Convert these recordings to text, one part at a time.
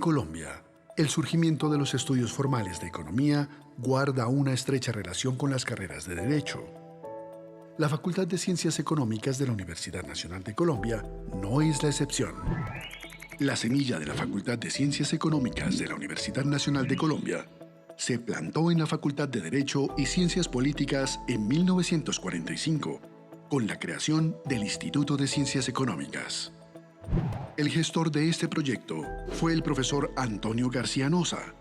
Colombia, el surgimiento de los estudios formales de economía guarda una estrecha relación con las carreras de Derecho. La Facultad de Ciencias Económicas de la Universidad Nacional de Colombia no es la excepción. La semilla de la Facultad de Ciencias Económicas de la Universidad Nacional de Colombia se plantó en la Facultad de Derecho y Ciencias Políticas en 1945, con la creación del Instituto de Ciencias Económicas. El gestor de este proyecto fue el profesor Antonio García Noza,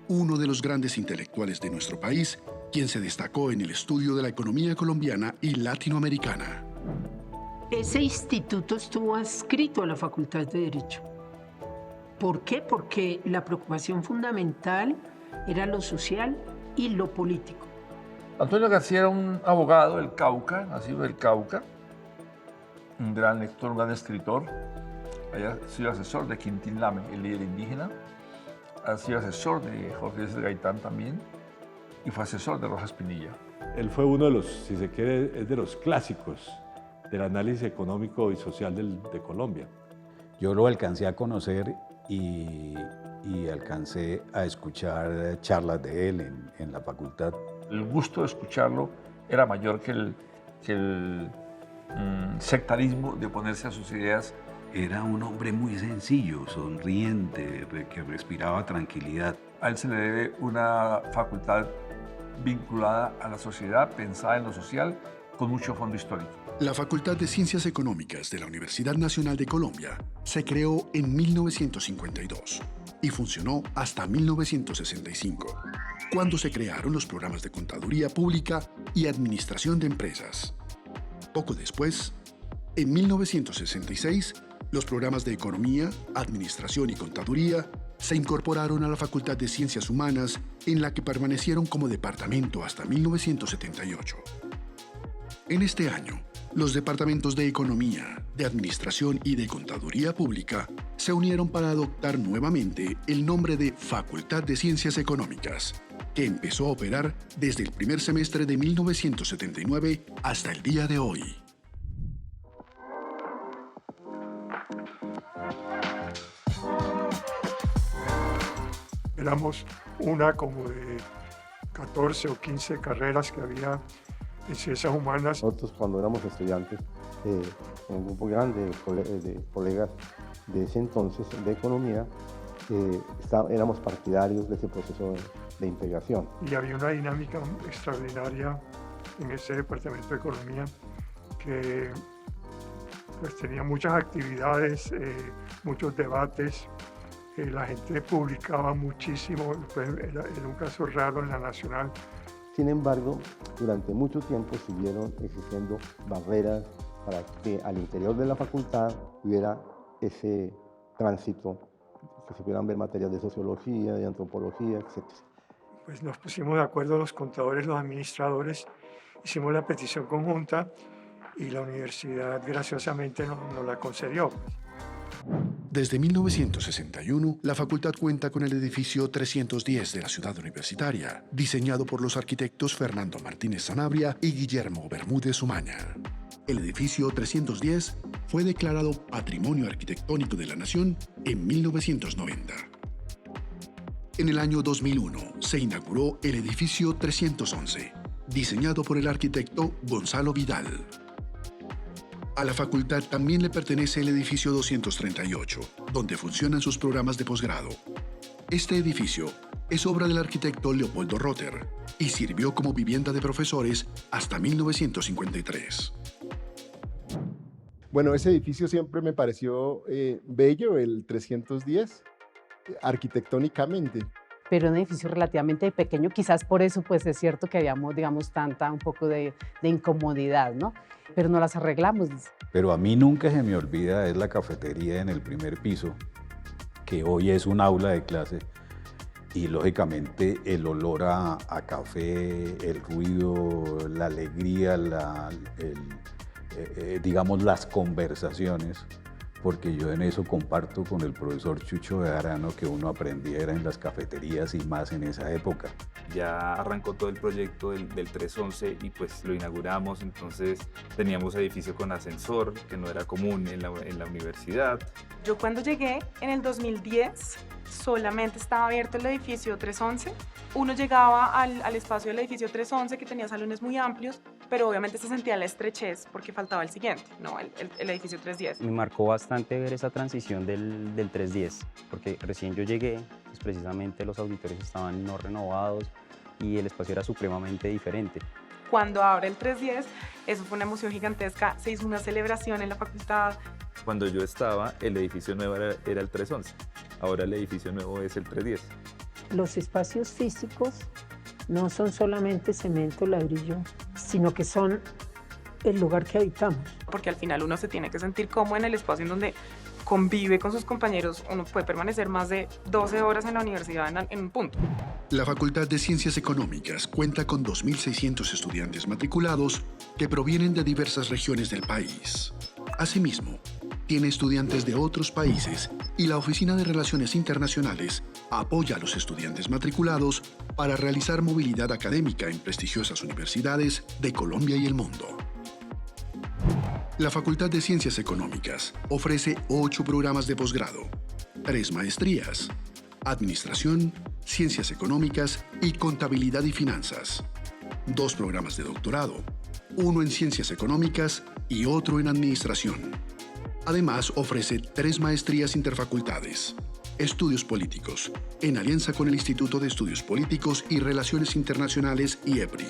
uno de los grandes intelectuales de nuestro país, quien se destacó en el estudio de la economía colombiana y latinoamericana. Ese instituto estuvo adscrito a la Facultad de Derecho. ¿Por qué? Porque la preocupación fundamental era lo social y lo político. Antonio García era un abogado del Cauca, nacido del Cauca, un gran lector, un gran escritor. Había sido asesor de Quintín Lame, el líder indígena. Ha sido asesor de Jorge Díaz Gaitán también y fue asesor de Rojas Pinilla. Él fue uno de los, si se quiere, es de los clásicos del análisis económico y social de Colombia. Yo lo alcancé a conocer y alcancé a escuchar charlas de él en la facultad. El gusto de escucharlo era mayor que el sectarismo de oponerse a sus ideas. Era un hombre muy sencillo, sonriente, que respiraba tranquilidad. A él se le debe una facultad vinculada a la sociedad, pensada en lo social, con mucho fondo histórico. La Facultad de Ciencias Económicas de la Universidad Nacional de Colombia se creó en 1952 y funcionó hasta 1965, cuando se crearon los programas de Contaduría Pública y Administración de Empresas. Poco después, en 1966, los programas de Economía, Administración y Contaduría se incorporaron a la Facultad de Ciencias Humanas, en la que permanecieron como departamento hasta 1978. En este año, los departamentos de Economía, de Administración y de Contaduría Pública se unieron para adoptar nuevamente el nombre de Facultad de Ciencias Económicas, que empezó a operar desde el primer semestre de 1979 hasta el día de hoy. Éramos una como de 14 o 15 carreras que había en ciencias humanas. Nosotros cuando éramos estudiantes, un grupo grande de colegas de ese entonces de economía, éramos partidarios de ese proceso de integración. Y había una dinámica extraordinaria en ese departamento de economía que pues, tenía muchas actividades, muchos debates. La gente publicaba muchísimo, era un caso raro en la Nacional. Sin embargo, durante mucho tiempo siguieron existiendo barreras para que al interior de la facultad hubiera ese tránsito, que se pudieran ver materias de sociología, de antropología, etc. Pues nos pusimos de acuerdo los contadores, los administradores, hicimos la petición conjunta y la universidad graciosamente nos la concedió. Desde 1961, la facultad cuenta con el edificio 310 de la ciudad universitaria, diseñado por los arquitectos Fernando Martínez Sanabria y Guillermo Bermúdez Umaña. El edificio 310 fue declarado Patrimonio Arquitectónico de la Nación en 1990. En el año 2001 se inauguró el edificio 311, diseñado por el arquitecto Gonzalo Vidal. A la facultad también le pertenece el edificio 238, donde funcionan sus programas de posgrado. Este edificio es obra del arquitecto Leopoldo Rotter y sirvió como vivienda de profesores hasta 1953. Bueno, ese edificio siempre me pareció bello, el 310, arquitectónicamente. Pero un edificio relativamente pequeño, quizás por eso pues es cierto que habíamos, digamos, un poco de incomodidad, ¿no? Pero no las arreglamos. Pero a mí nunca se me olvida es la cafetería en el primer piso, que hoy es un aula de clase, y lógicamente el olor a café, el ruido, la alegría, digamos las conversaciones, porque yo en eso comparto con el profesor Chucho de Arano que uno aprendiera en las cafeterías y más en esa época. Ya arrancó todo el proyecto del 311 y pues lo inauguramos, entonces teníamos edificio con ascensor, que no era común en la universidad. Yo cuando llegué en el 2010 solamente estaba abierto el edificio 311. Uno llegaba al espacio del edificio 311 que tenía salones muy amplios, pero obviamente se sentía la estrechez porque faltaba el siguiente, ¿no? el edificio 310. Me marcó bastante ver esa transición del 310, porque recién yo llegué, pues precisamente los auditorios estaban no renovados y el espacio era supremamente diferente. Cuando abre el 310, eso fue una emoción gigantesca, se hizo una celebración en la facultad. Cuando yo estaba, el edificio nuevo era el 311, ahora el edificio nuevo es el 310. Los espacios físicos no son solamente cemento, ladrillo, sino que son el lugar que habitamos. Porque al final uno se tiene que sentir cómodo en el espacio en donde convive con sus compañeros. Uno puede permanecer más de 12 horas en la universidad en un punto. La Facultad de Ciencias Económicas cuenta con 2.600 estudiantes matriculados que provienen de diversas regiones del país. Asimismo, tiene estudiantes de otros países y la Oficina de Relaciones Internacionales apoya a los estudiantes matriculados para realizar movilidad académica en prestigiosas universidades de Colombia y el mundo. La Facultad de Ciencias Económicas ofrece 8 programas de posgrado, 3 maestrías, Administración, Ciencias Económicas y Contabilidad y Finanzas, 2 programas de doctorado, uno en Ciencias Económicas y otro en Administración. Además, ofrece 3 maestrías interfacultades, Estudios Políticos, en alianza con el Instituto de Estudios Políticos y Relaciones Internacionales IEPRI,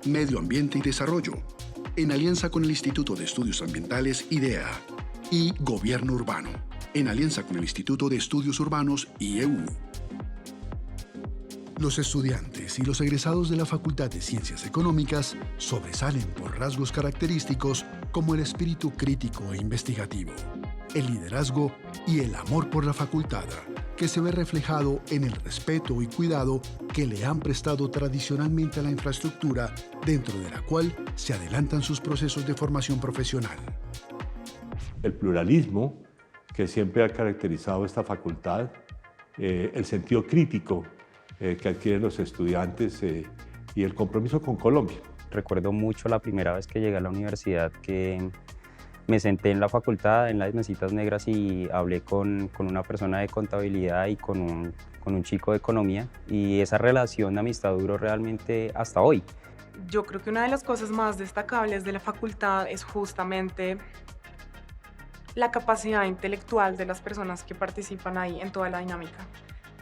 Medio Ambiente y Desarrollo, en alianza con el Instituto de Estudios Ambientales IDEA, y Gobierno Urbano, en alianza con el Instituto de Estudios Urbanos IEU. Los estudiantes y los egresados de la Facultad de Ciencias Económicas sobresalen por rasgos característicos como el espíritu crítico e investigativo, el liderazgo y el amor por la facultad, que se ve reflejado en el respeto y cuidado que le han prestado tradicionalmente a la infraestructura dentro de la cual se adelantan sus procesos de formación profesional. El pluralismo que siempre ha caracterizado esta facultad, el sentido crítico que adquieren los estudiantes y el compromiso con Colombia. Recuerdo mucho la primera vez que llegué a la universidad que me senté en la facultad, en las mesitas negras y hablé con una persona de contabilidad y con un chico de economía y esa relación de amistad duró realmente hasta hoy. Yo creo que una de las cosas más destacables de la facultad es justamente la capacidad intelectual de las personas que participan ahí en toda la dinámica,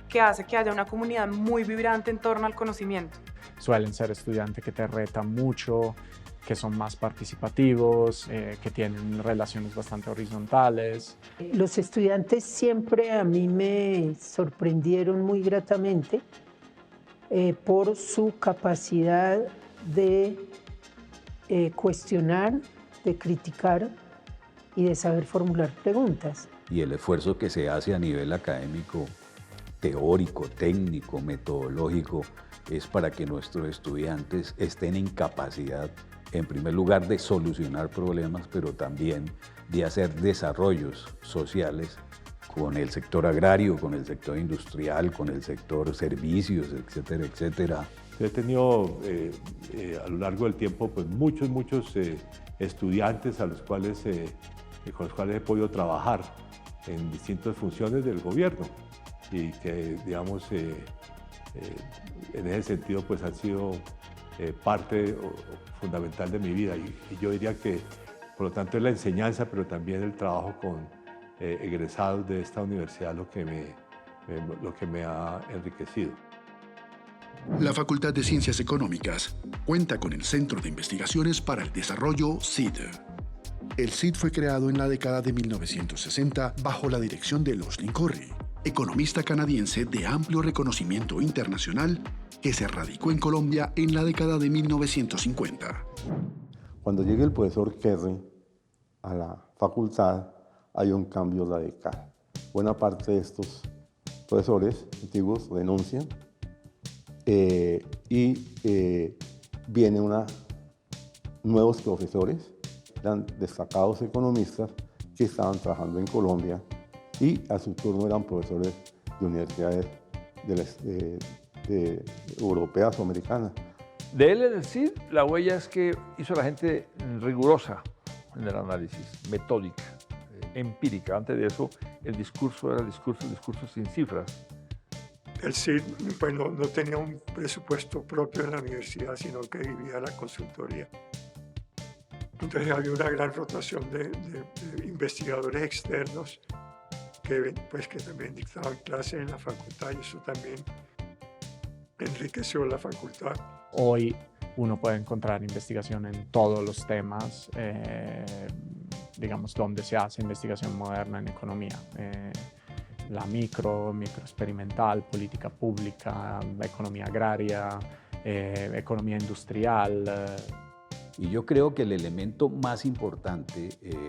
que hace que haya una comunidad muy vibrante en torno al conocimiento. Suelen ser estudiantes que te retan mucho, que son más participativos, que tienen relaciones bastante horizontales. Los estudiantes siempre a mí me sorprendieron muy gratamente por su capacidad de cuestionar, de criticar y de saber formular preguntas. Y el esfuerzo que se hace a nivel académico, teórico, técnico, metodológico, es para que nuestros estudiantes estén en capacidad, en primer lugar, de solucionar problemas, pero también de hacer desarrollos sociales con el sector agrario, con el sector industrial, con el sector servicios, etcétera, etcétera. He tenido a lo largo del tiempo pues, muchos estudiantes con los cuales he podido trabajar en distintas funciones del gobierno y que, digamos, en ese sentido pues, han sido parte fundamental de mi vida y yo diría que, por lo tanto, es la enseñanza, pero también el trabajo con egresados de esta universidad lo que me ha enriquecido. La Facultad de Ciencias Económicas cuenta con el Centro de Investigaciones para el Desarrollo CID. El CID fue creado en la década de 1960 bajo la dirección de Loslin Corry, economista canadiense de amplio reconocimiento internacional que se radicó en Colombia en la década de 1950. Cuando llegue el profesor Kerry a la facultad, hay un cambio radical. Buena parte de estos profesores antiguos renuncian vienen nuevos profesores, eran destacados economistas que estaban trabajando en Colombia y a su turno eran profesores de universidades europeas o americanas. De él en el CID, la huella es que hizo a la gente rigurosa en el análisis, metódica, empírica. Antes de eso, el discurso era el discurso sin cifras. El CID pues, no tenía un presupuesto propio en la universidad, sino que vivía la consultoría. Entonces había una gran rotación de investigadores externos que también dictaban clases en la facultad, y eso también enriqueció la facultad. Hoy uno puede encontrar investigación en todos los temas, digamos, donde se hace investigación moderna en economía. La microexperimental, política pública, economía agraria, economía industrial. Y yo creo que el elemento más importante,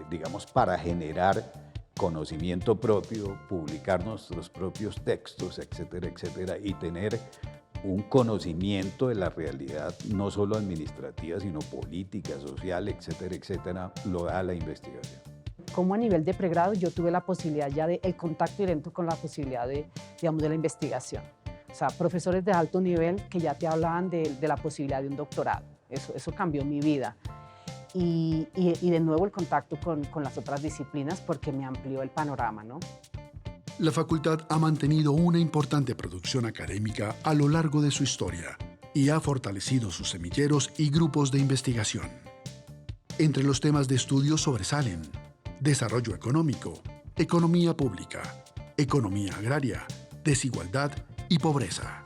digamos, para generar conocimiento propio, publicar nuestros propios textos, etcétera, etcétera, y tener un conocimiento de la realidad, no solo administrativa, sino política, social, etcétera, etcétera, lo da la investigación. Como a nivel de pregrado yo tuve la posibilidad ya de el contacto directo con la posibilidad de, digamos, de la investigación. O sea, profesores de alto nivel que ya te hablaban de la posibilidad de un doctorado. Eso cambió mi vida. Y de nuevo el contacto con las otras disciplinas porque me amplió el panorama, ¿no? La facultad ha mantenido una importante producción académica a lo largo de su historia y ha fortalecido sus semilleros y grupos de investigación. Entre los temas de estudio sobresalen desarrollo económico, economía pública, economía agraria, desigualdad y pobreza.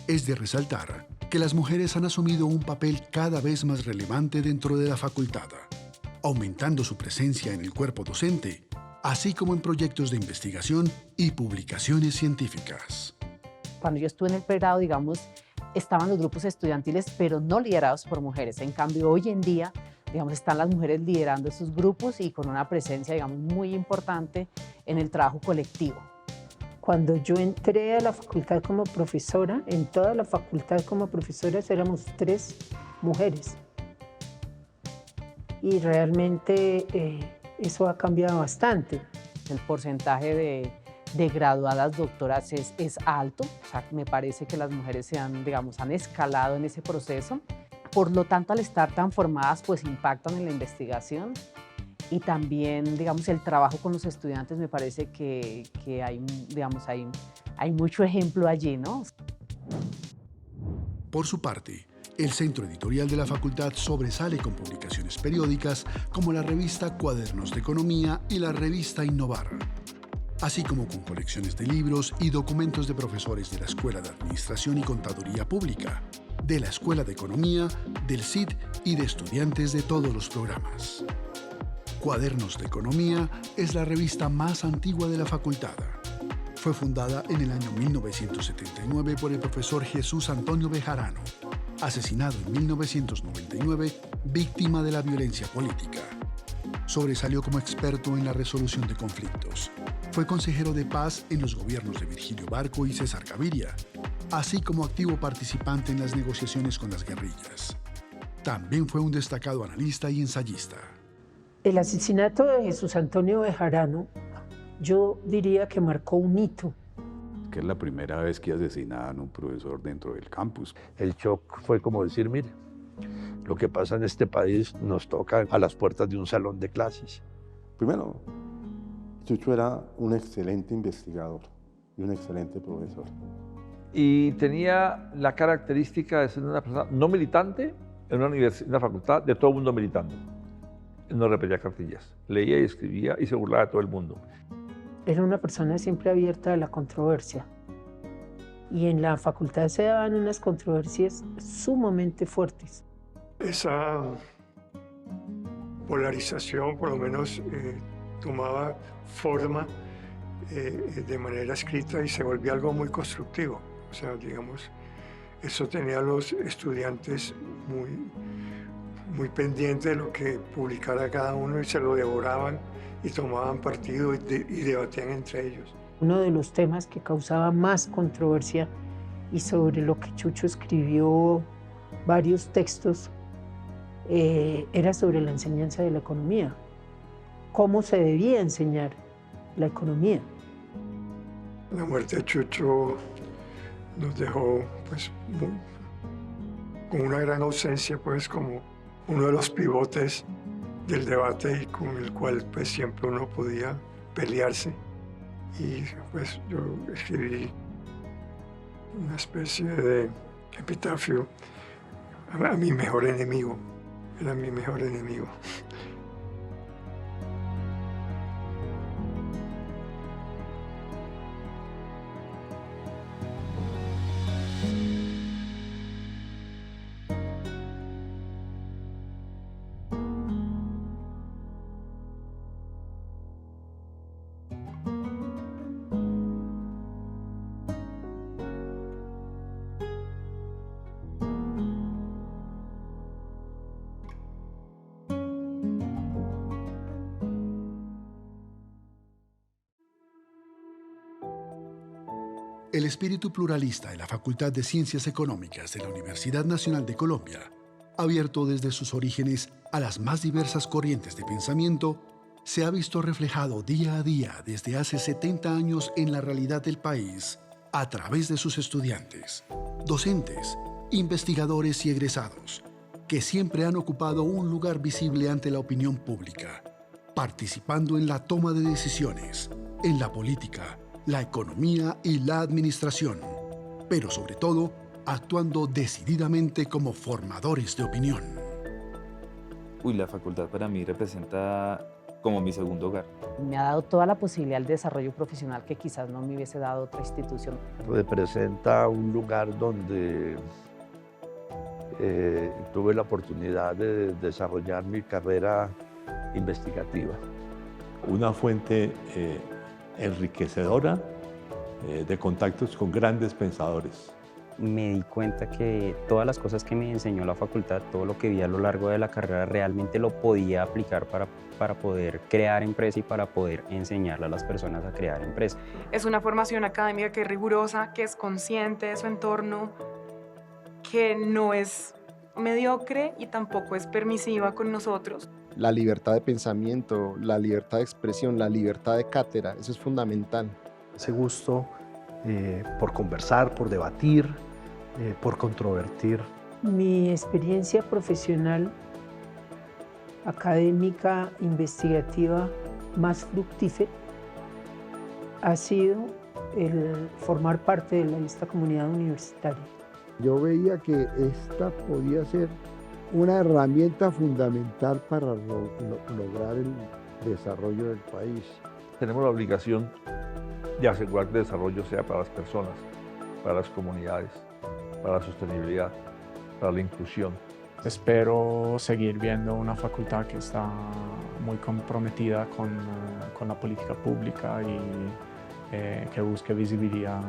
Es de resaltar que las mujeres han asumido un papel cada vez más relevante dentro de la facultad, aumentando su presencia en el cuerpo docente, así como en proyectos de investigación y publicaciones científicas. Cuando yo estuve en el pregrado, digamos, estaban los grupos estudiantiles, pero no liderados por mujeres. En cambio, hoy en día, digamos, están las mujeres liderando esos grupos y con una presencia, digamos, muy importante en el trabajo colectivo. Cuando yo entré a la facultad como profesora, en toda la facultad como profesoras éramos 3 mujeres. Y realmente eso ha cambiado bastante. El porcentaje de graduadas doctoras es alto. O sea, me parece que las mujeres han escalado en ese proceso. Por lo tanto, al estar tan formadas, pues impactan en la investigación. Y también, digamos, el trabajo con los estudiantes, me parece que hay mucho ejemplo allí, ¿no? Por su parte, el centro editorial de la facultad sobresale con publicaciones periódicas como la revista Cuadernos de Economía y la revista Innovar, así como con colecciones de libros y documentos de profesores de la Escuela de Administración y Contaduría Pública, de la Escuela de Economía, del CID y de estudiantes de todos los programas. Cuadernos de Economía es la revista más antigua de la facultad. Fue fundada en el año 1979 por el profesor Jesús Antonio Bejarano, asesinado en 1999, víctima de la violencia política. Sobresalió como experto en la resolución de conflictos. Fue consejero de paz en los gobiernos de Virgilio Barco y César Gaviria, así como activo participante en las negociaciones con las guerrillas. También fue un destacado analista y ensayista. El asesinato de Jesús Antonio Bejarano, yo diría que marcó un hito. Que es la primera vez que asesinaban a un profesor dentro del campus. El shock fue como decir, mire, lo que pasa en este país nos toca a las puertas de un salón de clases. Primero, Chucho era un excelente investigador y un excelente profesor. Y tenía la característica de ser una persona no militante en una facultad de todo el mundo militando. Él no repetía cartillas, leía y escribía y se burlaba de todo el mundo. Era una persona siempre abierta a la controversia. Y en la facultad se daban unas controversias sumamente fuertes. Esa polarización, por lo menos, tomaba forma de manera escrita y se volvía algo muy constructivo. O sea, digamos, eso tenía a los estudiantes muy pendientes de lo que publicara cada uno y se lo devoraban y tomaban partido y debatían entre ellos. Uno de los temas que causaba más controversia y sobre lo que Chucho escribió varios textos era sobre la enseñanza de la economía. ¿Cómo se debía enseñar la economía? La muerte de Chucho nos dejó pues, con una gran ausencia, pues como uno de los pivotes del debate y con el cual pues siempre uno podía pelearse. Y pues yo escribí una especie de epitafio a mi mejor enemigo. Era mi mejor enemigo. El espíritu pluralista de la Facultad de Ciencias Económicas de la Universidad Nacional de Colombia, abierto desde sus orígenes a las más diversas corrientes de pensamiento, se ha visto reflejado día a día desde hace 70 años en la realidad del país a través de sus estudiantes, docentes, investigadores y egresados, que siempre han ocupado un lugar visible ante la opinión pública, participando en la toma de decisiones, en la política, la economía y la administración, pero sobre todo actuando decididamente como formadores de opinión. La facultad para mí representa como mi segundo hogar. Me ha dado toda la posibilidad del desarrollo profesional que quizás no me hubiese dado otra institución. Representa un lugar donde tuve la oportunidad de desarrollar mi carrera investigativa. Una fuente enriquecedora de contactos con grandes pensadores. Me di cuenta que todas las cosas que me enseñó la facultad, todo lo que vi a lo largo de la carrera, realmente lo podía aplicar para poder crear empresa y para poder enseñarle a las personas a crear empresa. Es una formación académica que es rigurosa, que es consciente de su entorno, que no es mediocre y tampoco es permisiva con nosotros. La libertad de pensamiento, la libertad de expresión, la libertad de cátedra, eso es fundamental. Ese gusto por conversar, por debatir, por controvertir. Mi experiencia profesional, académica, investigativa más fructífera ha sido el formar parte de esta comunidad universitaria. Yo veía que esta podía ser una herramienta fundamental para lograr el desarrollo del país. Tenemos la obligación de asegurar que el desarrollo sea para las personas, para las comunidades, para la sostenibilidad, para la inclusión. Espero seguir viendo una facultad que está muy comprometida con la política pública y que busque visibilidad,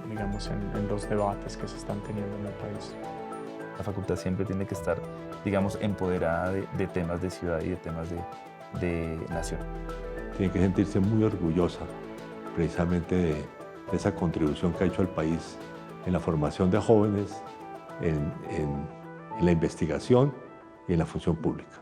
digamos, en los debates que se están teniendo en el país. La facultad siempre tiene que estar, digamos, empoderada de temas de ciudad y de temas de nación. Tiene que sentirse muy orgullosa precisamente de esa contribución que ha hecho al país en la formación de jóvenes, en la investigación y en la función pública.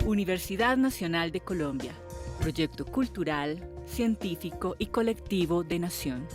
Universidad Nacional de Colombia, proyecto cultural, científico y colectivo de nación.